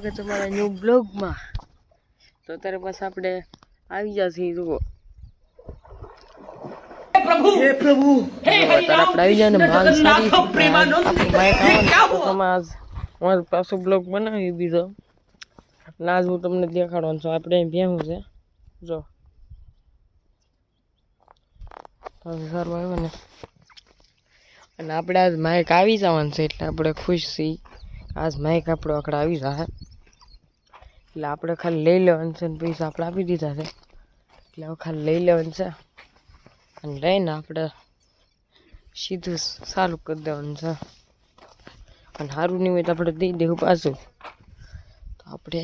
કે તમારા ન્યૂ બ્લોગમાં તો અત્યારે બસ આપણે આવી જશે જુઓ हे प्रभु અત્યારે આપણે આવી જાય ને માલ સારી આપણું માઇક આવે તો તમે આજ મારો પાછો બ્લોગ બનાવી દીધો અને આજ હું તમને દેખાડવાનું છું આપણે અહીં ભેહું છે જો સારું આવ્યો ને અને આપણે આજ માઇક આવી જવાનું છે એટલે આપણે ખુશ છીએ આજ માઇક આપણો આકડે આવી જશે એટલે આપણે ખાલી લઈ લેવાનું છે ને પૈસા આપણે આપી દીધા છે એટલે હવે ખાલી લઈ લેવાનું છે અને લઈને આપણે સીધું ચાલુ કરી દેવાનું છે અને સારું નહીં હોય તો આપણે દઈ દેવું પાછું તો આપણે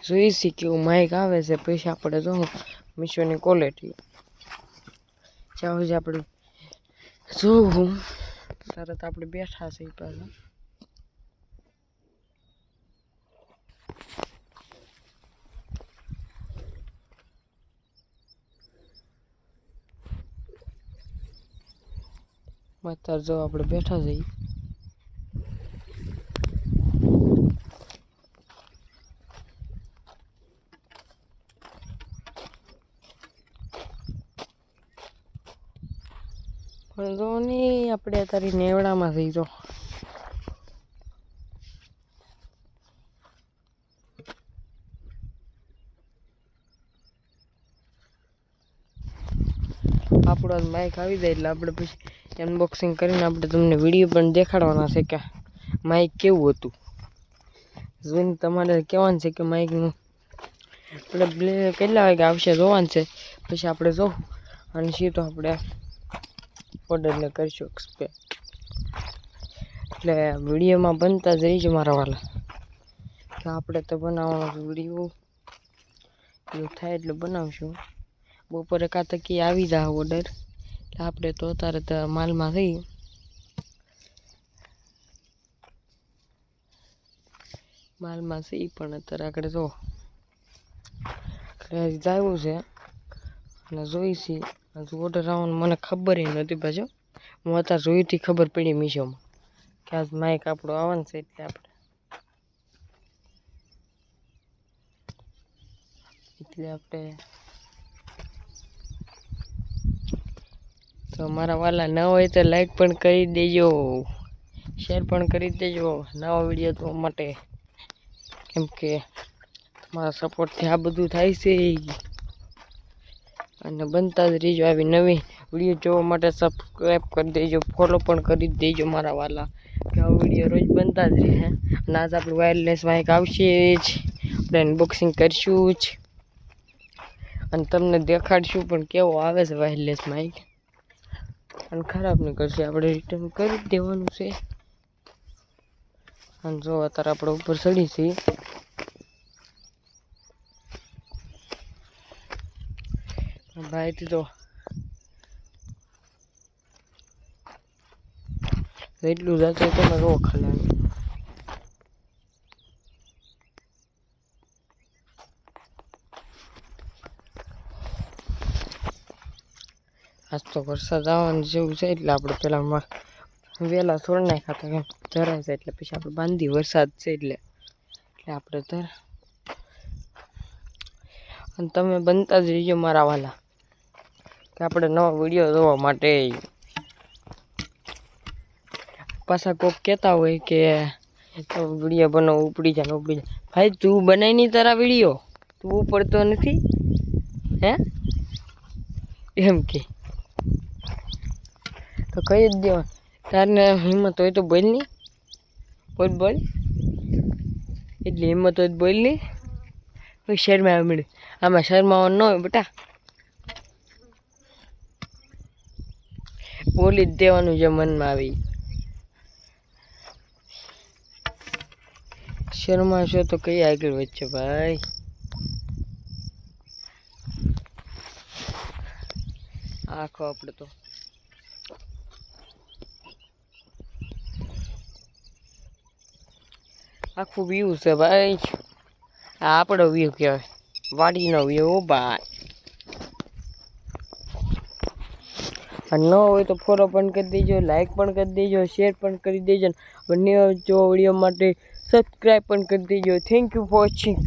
જોઈશી કેવું માઇક આવે છે પૈસા આપણે જો મીશોની ક્વોલિટી જ્યાં સુધી આપણે જોવું તરત આપણે બેઠા છે પાછા અત્યારે જો આપણે બેઠા છીએ પણ જો નહીં આપણે અત્યારે નેવડામાં થઈ જો આપણો માઇક આવી જાય એટલે આપણે પછી અનબોક્સિંગ કરીને આપણે તમને વિડીયો પણ દેખાડવાના છે કે માઇક કેવું હતું જોઈને તમારે કહેવાનું છે કે માઇકનું આપણે કેટલા વાગે આવશે જોવાનું છે પછી આપણે જોવું અને સીધો આપણે ઓર્ડરને કરીશું એક્સપેક્ટ એટલે વિડીયોમાં બનતા જ રહીશું મારા વાલા કે આપણે તો બનાવવાનો વિડીયો એવું થાય એટલે બનાવશું બપોરે કાં તકી આવી જાય ઓર્ડર એટલે આપણે તો અત્યારે તો માલમાં થઈ માલમાં સી પણ અત્યારે આગળ જો એટલે જવું છે અને જોઈશી હજુ ઓર્ડર આવવાનું મને ખબર નથી પાછું હું અત્યારે જોઈથી ખબર પડી મીશોમાં કે આજ માઇક આપણું આવવાનું છે એટલે આપણે તો મારા વાલા ન હોય તો લાઈક પણ કરી દેજો શેર પણ કરી દેજો નવા વિડીયો જોવા માટે કેમ કે તમારા સપોર્ટથી આ બધું થાય છે અને બનતા જ રહીજો આવી નવી વિડીયો જોવા માટે સબસ્ક્રાઈબ કરી દેજો ફોલો પણ કરી દેજો મારા વાલા કે આ વિડીયો રોજ બનતા જ રહે અને આજ આપણું વાયરલેસ માઇક આવશે જ આપણે અનબોક્સિંગ કરીશું જ અને તમને દેખાડશું પણ કેવો આવે છે વાયરલેસ માઇક અને ખરાબ નીકળશે આપણે રિટર્ન કરી દેવાનું છે અને જો અત્યારે આપણે ઉપર ચડી છીએ ભાઈથી તો એટલું જતું તમે રો ખાલી આજ તો વરસાદ આવવાનું જેવું છે એટલે આપણે પેલા વહેલા છોડ નાખ્યા હતા કેમ જરાય છે એટલે પછી આપણે બાંધી વરસાદ છે એટલે આપણે ધર અને તમે બનતા જ રહીજો મારા વાલા કે આપણે નવા વિડીયો જોવા માટે પાછા કોક કહેતા હોય કે વિડીયો બનાવો ઉપડી જાય ભાઈ તું બનાવી નહીં તારા વિડીયો તું ઉપડતો નથી હે એમ કે તો કહી જ દેવાનું તારને હિંમત હોય તો બોલ નહીં બોલ એટલી હિંમત હોય તો બોલ નહીં કોઈ શહેરમાં મળે આમાં શહેરમાં ન હોય બેટા બોલી જ દેવાનું જે મનમાં આવી શહેરમાં છો તો કઈ આગળ વધશે ભાઈ આખો આપણે તો આખું વ્યૂ છે ભાઈ આ આપણો વ્યૂ કહેવાય વાડીનો વ્યૂ ભાઈ ન હોય તો ફોલો પણ કરી દેજો, લાઇક પણ કરી દેજો, શેર પણ કરી દેજો. બંને જો વિડીયો માટે સબસ્ક્રાઈબ પણ કરી દેજો. Thank you for watching.